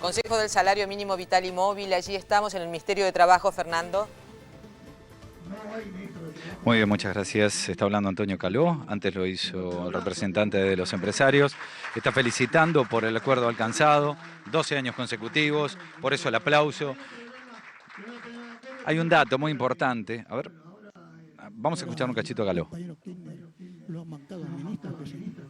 Consejo del Salario Mínimo Vital y Móvil, allí estamos en el Ministerio de Trabajo, Fernando. Muy bien, muchas gracias. Está hablando Antonio Caló, antes lo hizo el representante de los empresarios. Está felicitando por el acuerdo alcanzado, 12 años consecutivos, por eso el aplauso. Hay un dato muy importante, a ver, vamos a escuchar un cachito a Caló. Lo han bancado al ministro,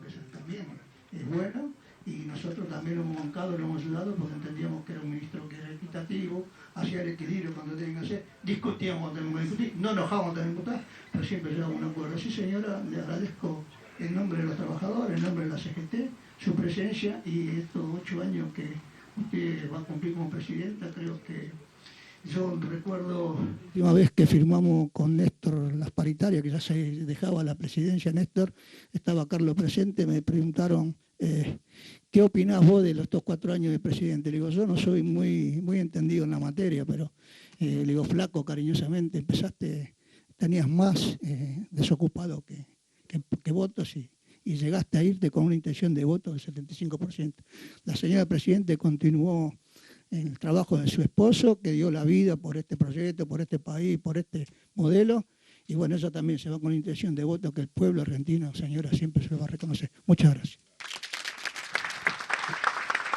que eso también es bueno, y nosotros también lo hemos bancado, lo hemos ayudado, porque entendíamos que era un ministro que era equitativo, hacía el equilibrio cuando tenía que hacer, discutíamos cuando teníamos que discutir, no enojábamos cuando teníamos que votar, pero siempre llegamos a un acuerdo. Sí, señora, le agradezco en nombre de los trabajadores, en nombre de la CGT, su presencia, y estos 8 años que usted va a cumplir como presidenta, creo que yo recuerdo la última vez que firmamos con Néstor las paritarias, que ya se dejaba la presidencia Néstor, estaba Carlos presente, me preguntaron ¿qué opinás vos de estos 4 años de presidente? Le digo, yo no soy muy entendido en la materia, pero le digo, flaco, cariñosamente, tenías más desocupado que votos y llegaste a irte con una intención de voto del 75%. La señora Presidente continuó el trabajo de su esposo, que dio la vida por este proyecto, por este país, por este modelo, y bueno, ella también se va con la intención de voto que el pueblo argentino, señora, siempre se lo va a reconocer. Muchas gracias.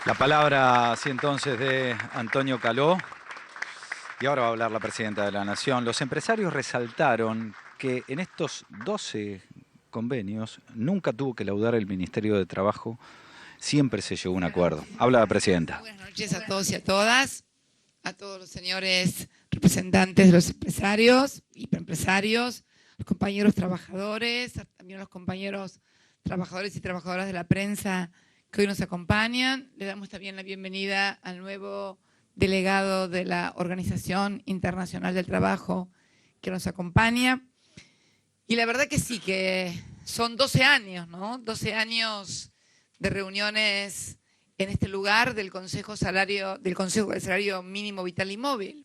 La palabra, así entonces, de Antonio Caló. Y ahora va a hablar la Presidenta de la Nación. Los empresarios resaltaron que en estos 12 convenios nunca tuvo que laudar el Ministerio de Trabajo, siempre se llegó a un acuerdo. Habla la Presidenta. Buenas noches a todos y a todas, a todos los señores representantes de los empresarios, hiperempresarios, los compañeros trabajadores, también los compañeros trabajadores y trabajadoras de la prensa que hoy nos acompañan. Le damos también la bienvenida al nuevo delegado de la Organización Internacional del Trabajo que nos acompaña. Y la verdad que sí, que son 12 años, ¿no? 12 años de reuniones en este lugar del Consejo del Salario Mínimo Vital y Móvil,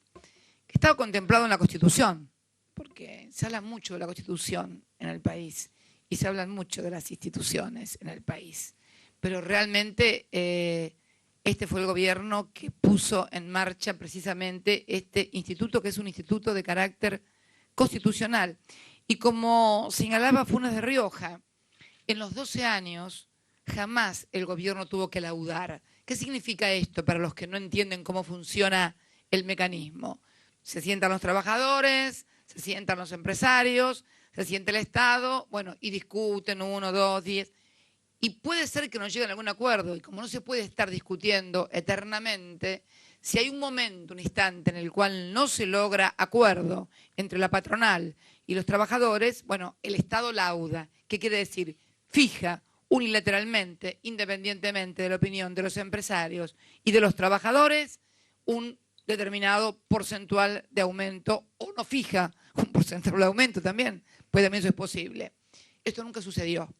que estaba contemplado en la Constitución, porque se habla mucho de la Constitución en el país y se hablan mucho de las instituciones en el país. Pero realmente este fue el gobierno que puso en marcha precisamente este instituto, que es un instituto de carácter constitucional. Y como señalaba Funes de Rioja, en los 12 años jamás el gobierno tuvo que laudar. ¿Qué significa esto para los que no entienden cómo funciona el mecanismo? Se sientan los trabajadores, se sientan los empresarios, se sienta el Estado, bueno, y discuten 1, 2, 10. Y puede ser que no lleguen a algún acuerdo, y como no se puede estar discutiendo eternamente, si hay un momento, un instante en el cual no se logra acuerdo entre la patronal y los trabajadores, bueno, el Estado lauda. ¿Qué quiere decir? Fija unilateralmente, independientemente de la opinión de los empresarios y de los trabajadores, un determinado porcentual de aumento, o no fija un porcentual de aumento también, pues también eso es posible. Esto nunca sucedió.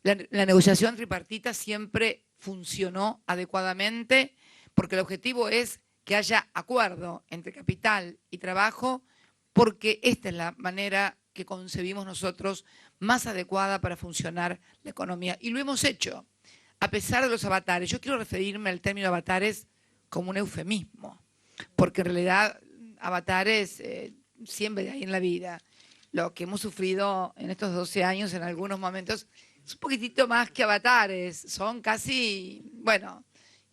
La negociación tripartita siempre funcionó adecuadamente porque el objetivo es que haya acuerdo entre capital y trabajo, porque esta es la manera que concebimos nosotros más adecuada para funcionar la economía. Y lo hemos hecho, a pesar de los avatares. Yo quiero referirme al término avatares como un eufemismo, porque en realidad avatares siempre hay en la vida. Lo que hemos sufrido en estos 12 años en algunos momentos es un poquitito más que avatares, son casi, bueno,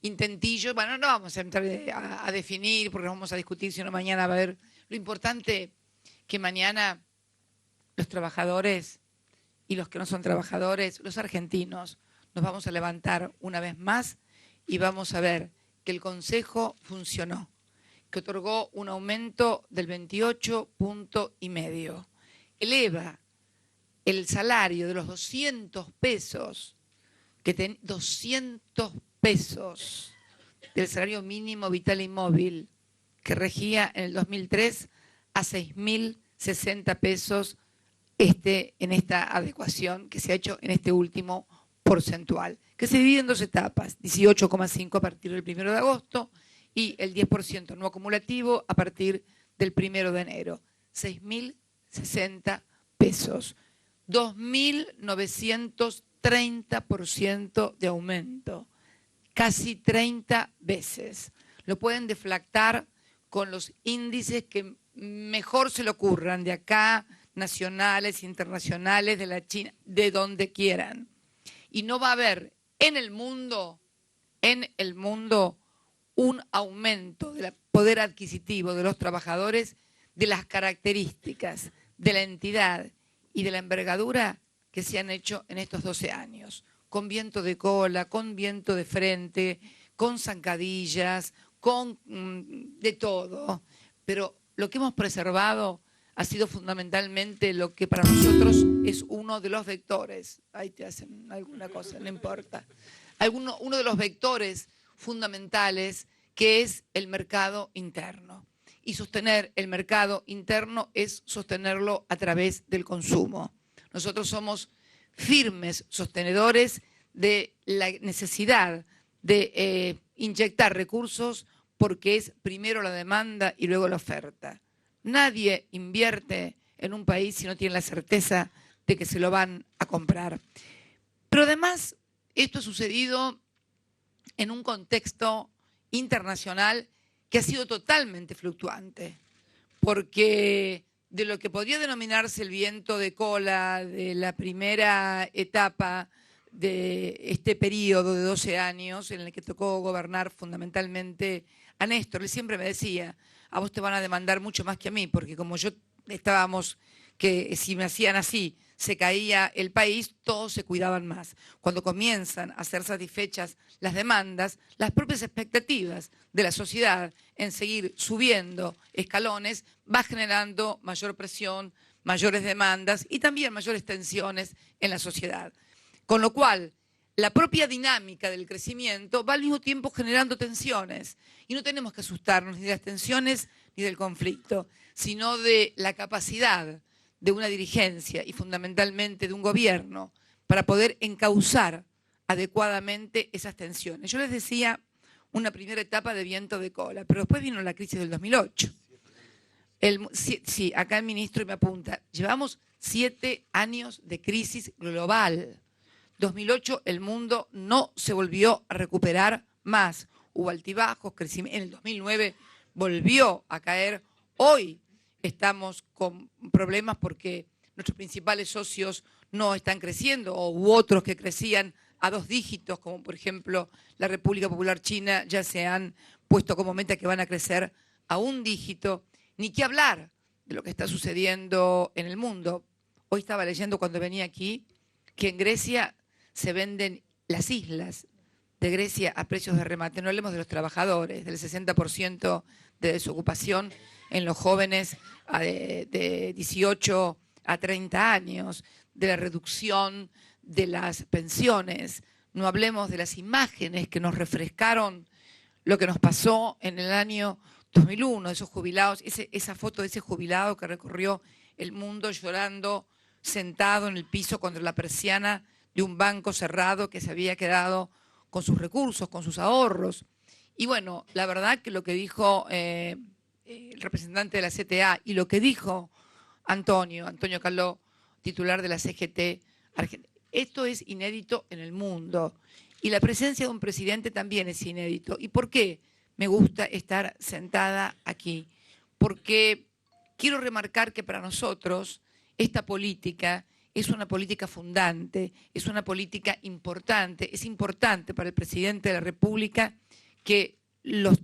intentillos. Bueno, no vamos a entrar a definir porque no vamos a discutir, sino mañana va a haber. Lo importante que mañana los trabajadores y los que no son trabajadores, los argentinos, nos vamos a levantar una vez más y vamos a ver que el Consejo funcionó, que otorgó un aumento del 28,5 puntos, eleva el salario de los 200 pesos, 200 pesos del salario mínimo vital y móvil que regía en el 2003 a 6.060 pesos en esta adecuación que se ha hecho en este último porcentual, que se divide en 2 etapas, 18,5 a partir del 1 de agosto y el 10% no acumulativo a partir del 1 de enero. 6.060 pesos, 2.930% de aumento, casi 30 veces. Lo pueden deflactar con los índices que mejor se le ocurran, de acá, nacionales, internacionales, de la China, de donde quieran. Y no va a haber en el mundo un aumento del poder adquisitivo de los trabajadores, de las características, de la entidad y de la envergadura que se han hecho en estos 12 años, con viento de cola, con viento de frente, con zancadillas, con de todo. Pero lo que hemos preservado ha sido fundamentalmente lo que para nosotros es uno de los vectores. Ahí te hacen alguna cosa, no importa. Uno de los vectores fundamentales, que es el mercado interno. Y sostener el mercado interno es sostenerlo a través del consumo. Nosotros somos firmes sostenedores de la necesidad de inyectar recursos, porque es primero la demanda y luego la oferta. Nadie invierte en un país si no tiene la certeza de que se lo van a comprar. Pero además, esto ha sucedido en un contexto internacional que ha sido totalmente fluctuante, porque de lo que podría denominarse el viento de cola de la primera etapa de este periodo de 12 años en el que tocó gobernar fundamentalmente a Néstor, él siempre me decía: a vos te van a demandar mucho más que a mí, porque como yo estábamos, que si me hacían así, se caía el país, todos se cuidaban más. Cuando comienzan a ser satisfechas las demandas, las propias expectativas de la sociedad en seguir subiendo escalones, va generando mayor presión, mayores demandas y también mayores tensiones en la sociedad. Con lo cual, la propia dinámica del crecimiento va al mismo tiempo generando tensiones. Y no tenemos que asustarnos ni de las tensiones ni del conflicto, sino de la capacidad de una dirigencia y fundamentalmente de un gobierno para poder encauzar adecuadamente esas tensiones. Yo les decía una primera etapa de viento de cola, pero después vino la crisis del 2008. Sí, acá el ministro me apunta, llevamos 7 años de crisis global. 2008 el mundo no se volvió a recuperar más. Hubo altibajos, crecimiento. En el 2009 volvió a caer. Hoy estamos con problemas porque nuestros principales socios no están creciendo, u otros que crecían a 2 dígitos, como por ejemplo la República Popular China, ya se han puesto como meta que van a crecer a 1 dígito. Ni qué hablar de lo que está sucediendo en el mundo. Hoy estaba leyendo cuando venía aquí que en Grecia se venden las islas de Grecia a precios de remate. No hablemos de los trabajadores, del 60% de desocupación en los jóvenes de 18 a 30 años, de la reducción de las pensiones. No hablemos de las imágenes que nos refrescaron lo que nos pasó en el año 2001, esos jubilados, esa foto de ese jubilado que recorrió el mundo llorando, sentado en el piso contra la persiana de un banco cerrado que se había quedado con sus recursos, con sus ahorros. Y bueno, la verdad que lo que dijo el representante de la CTA y lo que dijo Antonio Caló, titular de la CGT Argentina, esto es inédito en el mundo. Y la presencia de un presidente también es inédito. ¿Y por qué me gusta estar sentada aquí? Porque quiero remarcar que para nosotros esta política es una política fundante, es una política importante. Es importante para el presidente de la República que los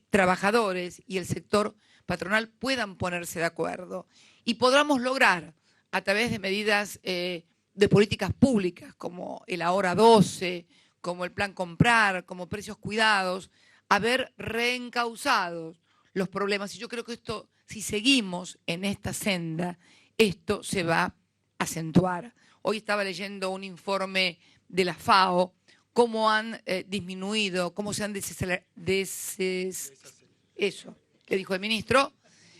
trabajadores y el sector patronal puedan ponerse de acuerdo y podamos lograr a través de medidas de políticas públicas como el Ahora 12, como el Plan Comprar, como Precios Cuidados, haber reencauzado los problemas. Y yo creo que esto, si seguimos en esta senda, esto se va a acentuar. Hoy estaba leyendo un informe de la FAO, cómo han disminuido, cómo se han eso que dijo el ministro,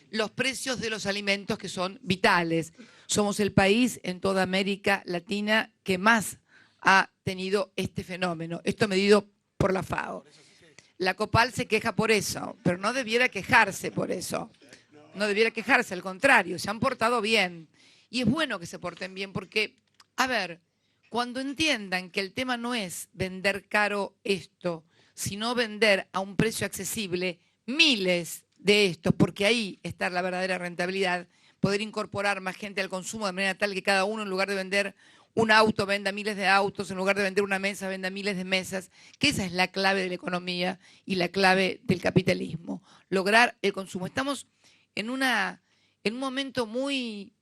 los precios de los alimentos que son vitales. Somos el país en toda América Latina que más ha tenido este fenómeno. Esto medido por la FAO. La COPAL se queja por eso, pero no debiera quejarse por eso. No debiera quejarse, al contrario, se han portado bien. Y es bueno que se porten bien porque, a ver, Cuando entiendan que el tema no es vender caro esto, sino vender a un precio accesible miles de estos, porque ahí está la verdadera rentabilidad, poder incorporar más gente al consumo de manera tal que cada uno, en lugar de vender un auto, venda miles de autos, en lugar de vender una mesa, venda miles de mesas, que esa es la clave de la economía y la clave del capitalismo, lograr el consumo. Estamos en un momento muy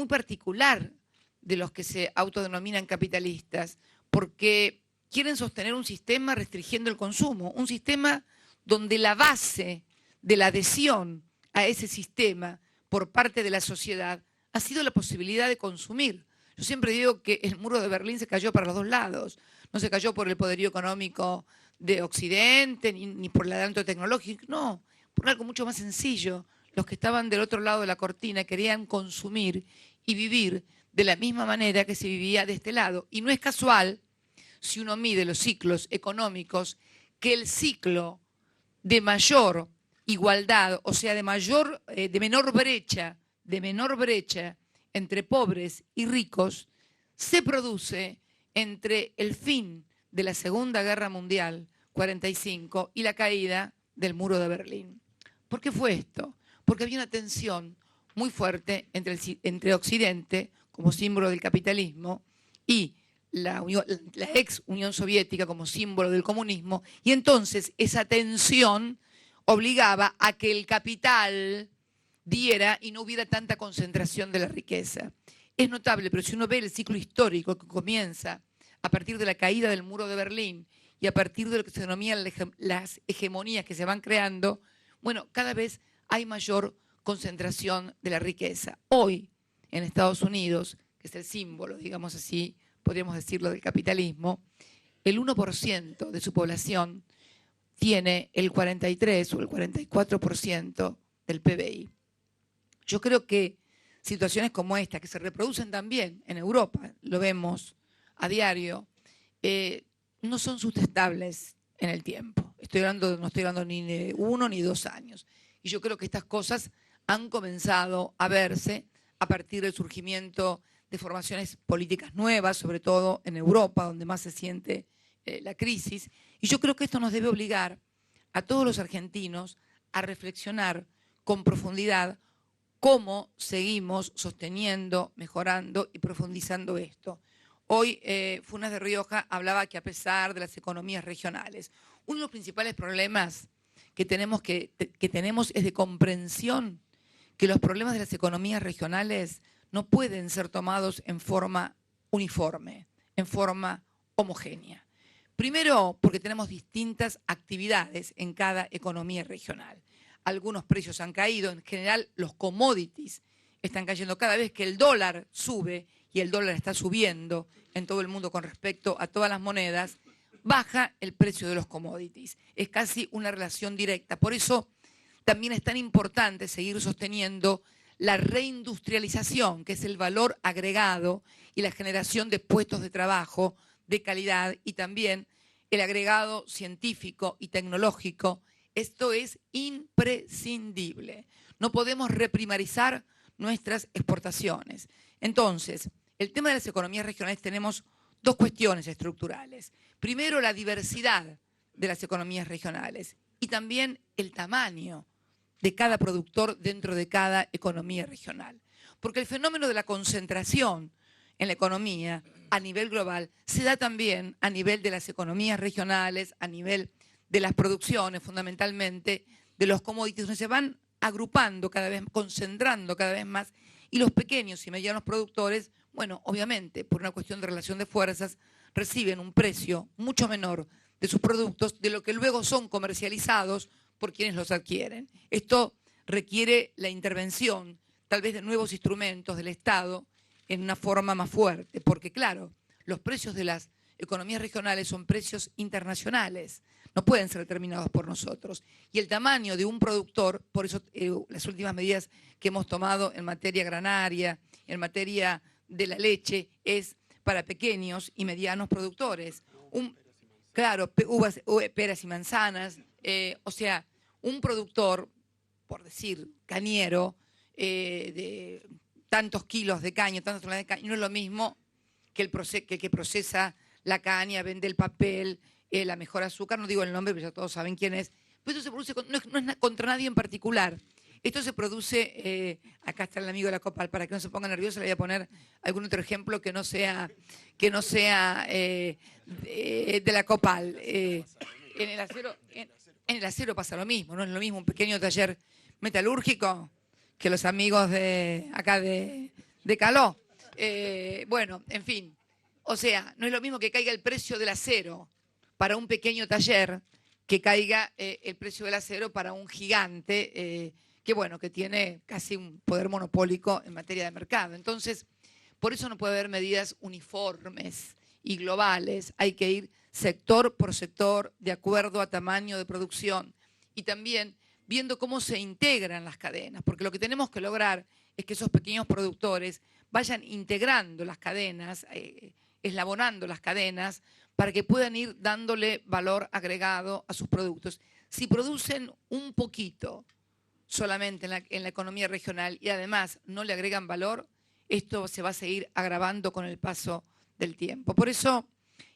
particular de los que se autodenominan capitalistas, porque quieren sostener un sistema restringiendo el consumo, un sistema donde la base de la adhesión a ese sistema por parte de la sociedad ha sido la posibilidad de consumir. Yo siempre digo que el muro de Berlín se cayó para los dos lados, no se cayó por el poderío económico de Occidente, ni por el adelanto tecnológico, no, por algo mucho más sencillo. Los que estaban del otro lado de la cortina querían consumir y vivir de la misma manera que se vivía de este lado. Y no es casual, si uno mide los ciclos económicos, que el ciclo de mayor igualdad, o sea, de menor brecha entre pobres y ricos, se produce entre el fin de la Segunda Guerra Mundial, 45, y la caída del muro de Berlín. ¿Por qué fue esto? Porque había una tensión muy fuerte entre Occidente, como símbolo del capitalismo, y la ex Unión Soviética como símbolo del comunismo, y entonces esa tensión obligaba a que el capital diera y no hubiera tanta concentración de la riqueza. Es notable, pero si uno ve el ciclo histórico que comienza a partir de la caída del muro de Berlín y a partir de lo que se denominan las hegemonías que se van creando, bueno, cada vez hay mayor concentración de la riqueza. Hoy, en Estados Unidos, que es el símbolo, digamos así, podríamos decirlo, del capitalismo, el 1% de su población tiene el 43 o el 44% del PBI. Yo creo que situaciones como esta, que se reproducen también en Europa, lo vemos a diario, no son sustentables en el tiempo. No estoy hablando ni de 1 ni 2 años. Y yo creo que estas cosas han comenzado a verse a partir del surgimiento de formaciones políticas nuevas, sobre todo en Europa, donde más se siente la crisis. Y yo creo que esto nos debe obligar a todos los argentinos a reflexionar con profundidad cómo seguimos sosteniendo, mejorando y profundizando esto. Hoy Funes de Rioja hablaba que a pesar de las economías regionales, uno de los principales problemas que tenemos es de comprensión, que los problemas de las economías regionales no pueden ser tomados en forma uniforme, en forma homogénea. Primero, porque tenemos distintas actividades en cada economía regional. Algunos precios han caído, en general los commodities están cayendo cada vez que el dólar sube, y el dólar está subiendo en todo el mundo con respecto a todas las monedas, baja el precio de los commodities. Es casi una relación directa. Por eso también es tan importante seguir sosteniendo la reindustrialización, que es el valor agregado y la generación de puestos de trabajo de calidad, y también el agregado científico y tecnológico. Esto es imprescindible. No podemos reprimarizar nuestras exportaciones. Entonces, el tema de las economías regionales, tenemos dos cuestiones estructurales. Primero, la diversidad de las economías regionales y también el tamaño de cada productor dentro de cada economía regional. Porque el fenómeno de la concentración en la economía a nivel global se da también a nivel de las economías regionales, a nivel de las producciones, fundamentalmente de los commodities, donde se van agrupando cada vez, concentrando cada vez más, y los pequeños y medianos productores, bueno, obviamente, por una cuestión de relación de fuerzas, reciben un precio mucho menor de sus productos de lo que luego son comercializados por quienes los adquieren. Esto requiere la intervención, tal vez, de nuevos instrumentos del Estado en una forma más fuerte, porque claro, los precios de las economías regionales son precios internacionales, no pueden ser determinados por nosotros. Y el tamaño de un productor, por eso las últimas medidas que hemos tomado en materia granaria, en materia de la leche, es para pequeños y medianos productores. Claro, uvas, peras y manzanas, o sea, un productor, por decir, cañero, de tantos kilos de caña, tantas toneladas de caña, no es lo mismo que el que procesa la caña, vende el papel, la mejor azúcar, no digo el nombre, pero ya todos saben quién es. Pero esto se produce, no es contra nadie en particular. Esto se produce, acá está el amigo de la Copal, para que no se ponga nervioso, le voy a poner algún otro ejemplo que no sea de la Copal. En el acero pasa lo mismo, no es lo mismo un pequeño taller metalúrgico que los amigos de acá de Caló. Bueno, en fin, o sea, no es lo mismo que caiga el precio del acero para un pequeño taller que caiga el precio del acero para un gigante que, bueno, que tiene casi un poder monopólico en materia de mercado. Entonces, por eso no puede haber medidas uniformes y globales. Hay que ir sector por sector, de acuerdo a tamaño de producción. Y también viendo cómo se integran las cadenas, porque lo que tenemos que lograr es que esos pequeños productores vayan integrando las cadenas, eslabonando las cadenas, para que puedan ir dándole valor agregado a sus productos. Si producen un poquito solamente en la economía regional y además no le agregan valor, esto se va a seguir agravando con el paso del tiempo. Por eso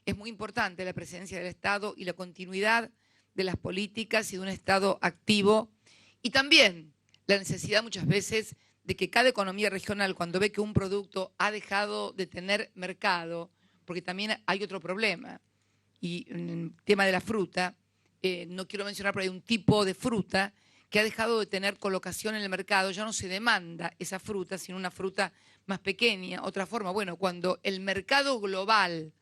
es muy importante la presencia del Estado y la continuidad de las políticas y de un Estado activo, y también la necesidad muchas veces de que cada economía regional, cuando ve que un producto ha dejado de tener mercado, porque también hay otro problema, y en el tema de la fruta, no quiero mencionar, pero hay un tipo de fruta que ha dejado de tener colocación en el mercado, ya no se demanda esa fruta, sino una fruta más pequeña, otra forma. Bueno, cuando el mercado global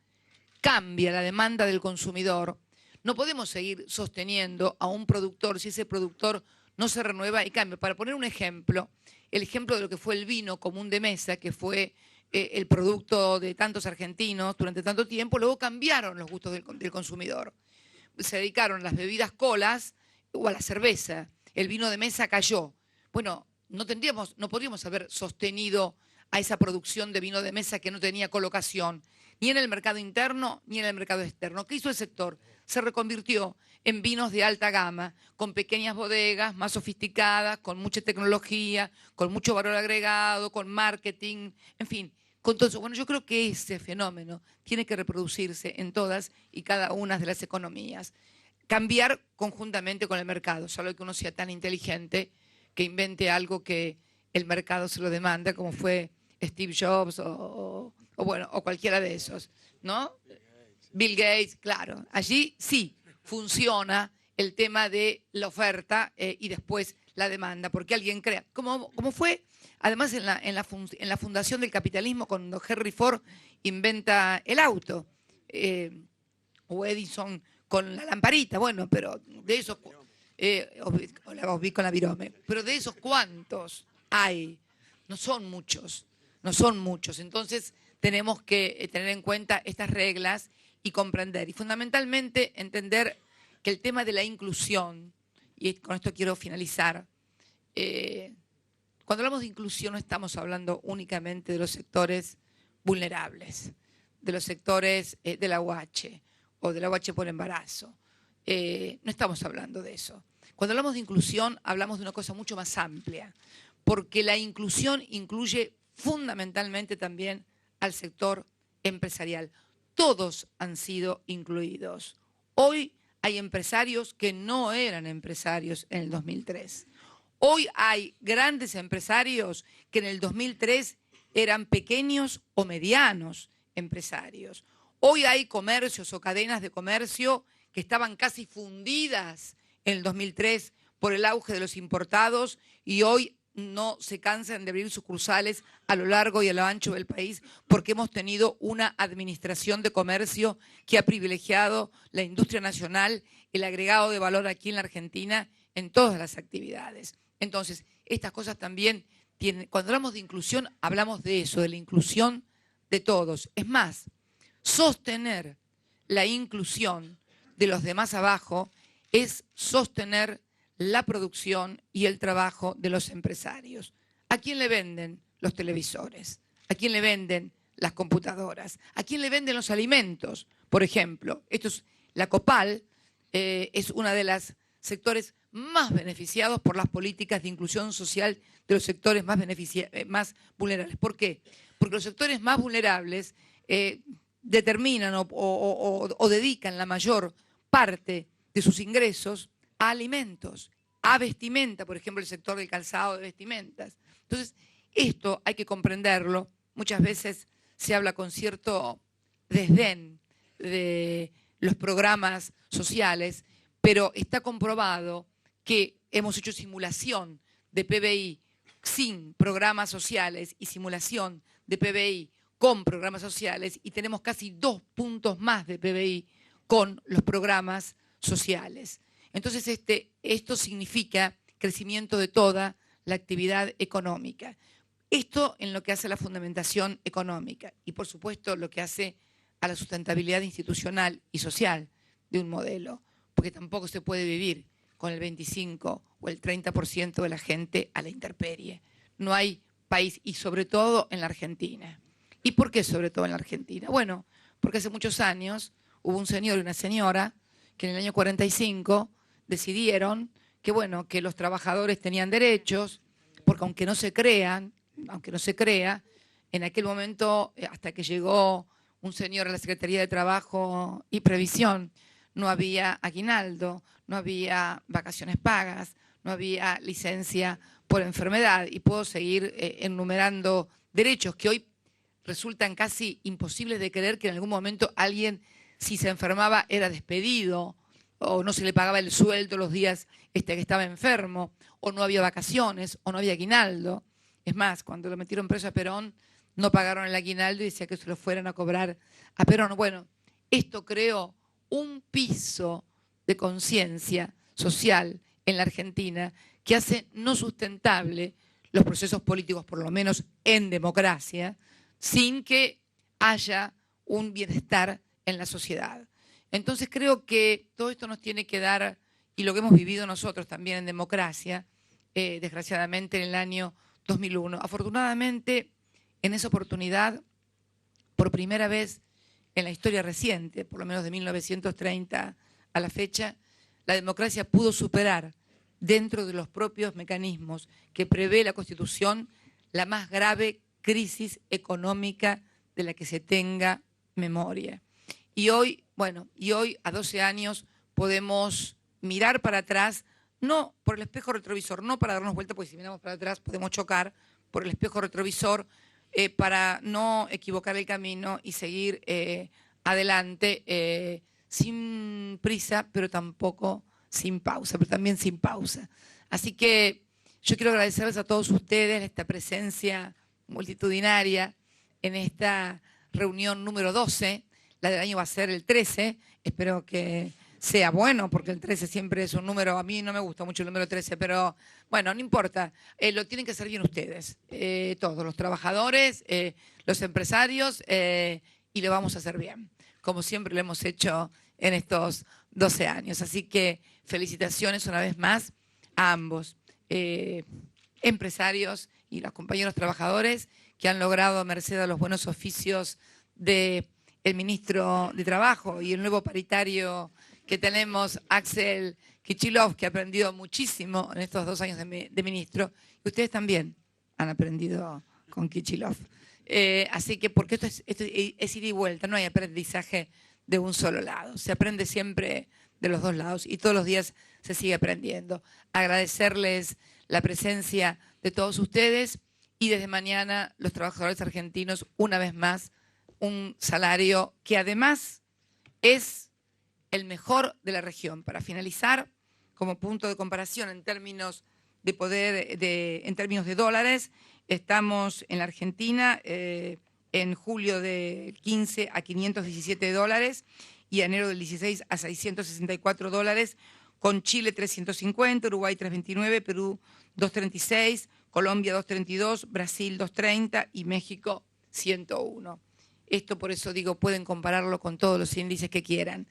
cambia la demanda del consumidor, no podemos seguir sosteniendo a un productor si ese productor no se renueva y cambia. Para poner un ejemplo, el ejemplo de lo que fue el vino común de mesa, que fue el producto de tantos argentinos durante tanto tiempo, luego cambiaron los gustos del consumidor. Se dedicaron a las bebidas colas o a la cerveza. El vino de mesa cayó. Bueno, no podríamos haber sostenido a esa producción de vino de mesa que no tenía colocación, ni en el mercado interno ni en el mercado externo. ¿Qué hizo el sector? Se reconvirtió en vinos de alta gama, con pequeñas bodegas, más sofisticadas, con mucha tecnología, con mucho valor agregado, con marketing, en fin, con todo eso. Bueno, yo creo que ese fenómeno tiene que reproducirse en todas y cada una de las economías. Cambiar conjuntamente con el mercado, salvo que uno sea tan inteligente que invente algo que el mercado se lo demanda, como fue Steve Jobs o cualquiera de esos, ¿no? Bill Gates, claro. Allí sí funciona el tema de la oferta y después la demanda, porque alguien crea. Como fue, además, en la fundación del capitalismo, cuando Henry Ford inventa el auto, o Edison con la lamparita, bueno, pero de esos... os vi con la virome. Pero de esos, ¿cuántos hay? No son muchos. Entonces tenemos que tener en cuenta estas reglas y comprender. Y fundamentalmente entender que el tema de la inclusión, y con esto quiero finalizar, cuando hablamos de inclusión no estamos hablando únicamente de los sectores vulnerables, de los sectores de la UH o de la UH por embarazo. No estamos hablando de eso. Cuando hablamos de inclusión, hablamos de una cosa mucho más amplia, porque la inclusión incluye fundamentalmente también al sector empresarial. Todos han sido incluidos. Hoy hay empresarios que no eran empresarios en el 2003. Hoy hay grandes empresarios que en el 2003 eran pequeños o medianos empresarios. Hoy hay comercios o cadenas de comercio que estaban casi fundidas en el 2003 por el auge de los importados y hoy no se cansan de abrir sucursales a lo largo y a lo ancho del país porque hemos tenido una administración de comercio que ha privilegiado la industria nacional, el agregado de valor aquí en la Argentina en todas las actividades. Entonces, estas cosas también tienen, cuando hablamos de inclusión, hablamos de eso, de la inclusión de todos. Es más, sostener la inclusión de los de más abajo es sostener la producción y el trabajo de los empresarios. ¿A quién le venden los televisores? ¿A quién le venden las computadoras? ¿A quién le venden los alimentos? Por ejemplo, la Copal es una de las sectores más beneficiados por las políticas de inclusión social de los sectores más vulnerables. ¿Por qué? Porque los sectores más vulnerables determinan o dedican la mayor parte de sus ingresos a alimentos, a vestimenta, por ejemplo, el sector del calzado de vestimentas. Entonces, esto hay que comprenderlo. Muchas veces se habla con cierto desdén de los programas sociales, pero está comprobado que hemos hecho simulación de PBI sin programas sociales y simulación de PBI con programas sociales y tenemos casi 2 puntos más de PBI con los programas sociales. Entonces, esto significa crecimiento de toda la actividad económica. Esto en lo que hace a la fundamentación económica y, por supuesto, lo que hace a la sustentabilidad institucional y social de un modelo, porque tampoco se puede vivir con el 25 o el 30% de la gente a la intemperie. No hay país, y sobre todo en la Argentina. ¿Y por qué sobre todo en la Argentina? Bueno, porque hace muchos años hubo un señor y una señora que en el año 45 decidieron que, bueno, que los trabajadores tenían derechos, porque aunque no se crea, en aquel momento, hasta que llegó un señor a la Secretaría de Trabajo y Previsión, no había aguinaldo, no había vacaciones pagas, no había licencia por enfermedad, y puedo seguir enumerando derechos que hoy resultan casi imposibles de creer que en algún momento alguien, si se enfermaba, era despedido, o no se le pagaba el sueldo los días que estaba enfermo, o no había vacaciones, o no había aguinaldo. Es más, cuando lo metieron preso a Perón, no pagaron el aguinaldo y decía que se lo fueran a cobrar a Perón. Bueno, esto creó un piso de conciencia social en la Argentina que hace no sustentable los procesos políticos, por lo menos en democracia, sin que haya un bienestar en la sociedad. Entonces creo que todo esto nos tiene que dar, y lo que hemos vivido nosotros también en democracia, desgraciadamente en el año 2001. Afortunadamente, en esa oportunidad, por primera vez en la historia reciente, por lo menos de 1930 a la fecha, la democracia pudo superar, dentro de los propios mecanismos que prevé la Constitución, la más grave crisis económica de la que se tenga memoria. Y hoy, a 12 años, podemos mirar para atrás, no por el espejo retrovisor, no para darnos vuelta, porque si miramos para atrás podemos chocar, por el espejo retrovisor, para no equivocar el camino y seguir adelante sin prisa, pero tampoco sin pausa, pero también sin pausa. Así que yo quiero agradecerles a todos ustedes esta presencia multitudinaria en esta reunión número 12. La del año va a ser el 13. Espero que sea bueno, porque el 13 siempre es un número, a mí no me gusta mucho el número 13, pero bueno, no importa. Lo tienen que hacer bien ustedes, todos, los trabajadores, los empresarios, y lo vamos a hacer bien, como siempre lo hemos hecho en estos 12 años. Así que felicitaciones una vez más a ambos, empresarios y los compañeros trabajadores que han logrado, merced a los buenos oficios del ministro de Trabajo y el nuevo paritario que tenemos, Axel Kicillof, que ha aprendido muchísimo en estos 2 años de ministro. Y ustedes también han aprendido con Kicillof. Así que, porque esto es ida y vuelta, no hay aprendizaje de un solo lado. Se aprende siempre de los dos lados y todos los días se sigue aprendiendo. Agradecerles la presencia de todos ustedes y desde mañana los trabajadores argentinos, una vez más, un salario que además es el mejor de la región. Para finalizar, como punto de comparación en términos de poder, en términos de dólares, estamos en la Argentina en julio del 15 a $517 y enero del 16 a $664, con Chile 350, Uruguay 329, Perú 236, Colombia 232, Brasil 230 y México 101. Esto, por eso digo, pueden compararlo con todos los índices que quieran.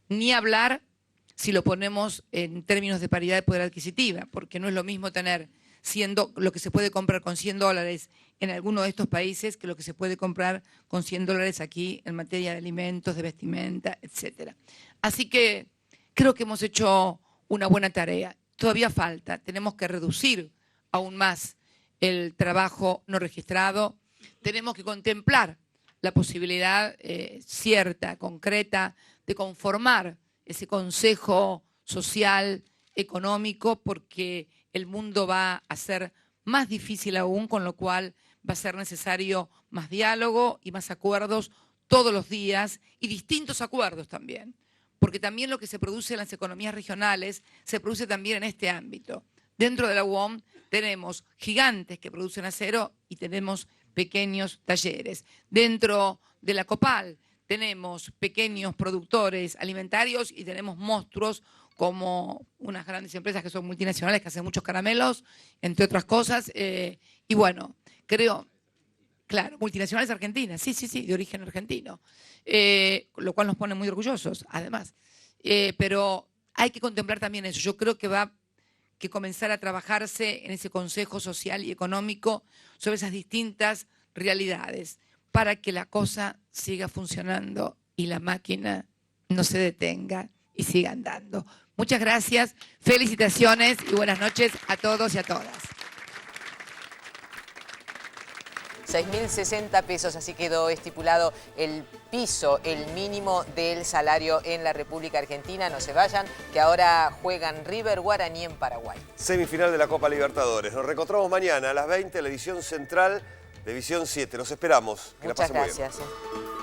Ni hablar si lo ponemos en términos de paridad de poder adquisitiva, porque no es lo mismo tener lo que se puede comprar con $100 en alguno de estos países que lo que se puede comprar con $100 aquí en materia de alimentos, de vestimenta, etc. Así que creo que hemos hecho una buena tarea. Todavía falta, tenemos que reducir aún más el trabajo no registrado, tenemos que contemplar la posibilidad cierta, concreta, de conformar ese consejo social, económico, porque el mundo va a ser más difícil aún, con lo cual va a ser necesario más diálogo y más acuerdos todos los días, y distintos acuerdos también, porque también lo que se produce en las economías regionales se produce también en este ámbito. Dentro de la UOM tenemos gigantes que producen acero y tenemos pequeños talleres. Dentro de la COPAL tenemos pequeños productores alimentarios y tenemos monstruos como unas grandes empresas que son multinacionales, que hacen muchos caramelos, entre otras cosas. Y bueno, creo... Claro, multinacionales argentinas, sí, de origen argentino, lo cual nos pone muy orgullosos, además. Pero hay que contemplar también eso. Yo creo que va que comenzar a trabajarse en ese Consejo Social y Económico sobre esas distintas realidades para que la cosa siga funcionando y la máquina no se detenga y siga andando. Muchas gracias, felicitaciones y buenas noches a todos y a todas. 6.060 pesos, así quedó estipulado el piso, el mínimo del salario en la República Argentina. No se vayan, que ahora juegan River Guaraní en Paraguay. Semifinal de la Copa Libertadores. Nos reencontramos mañana a las 20 en la edición central de Visión 7. Los esperamos. Que la pasen muy bien. Muchas gracias.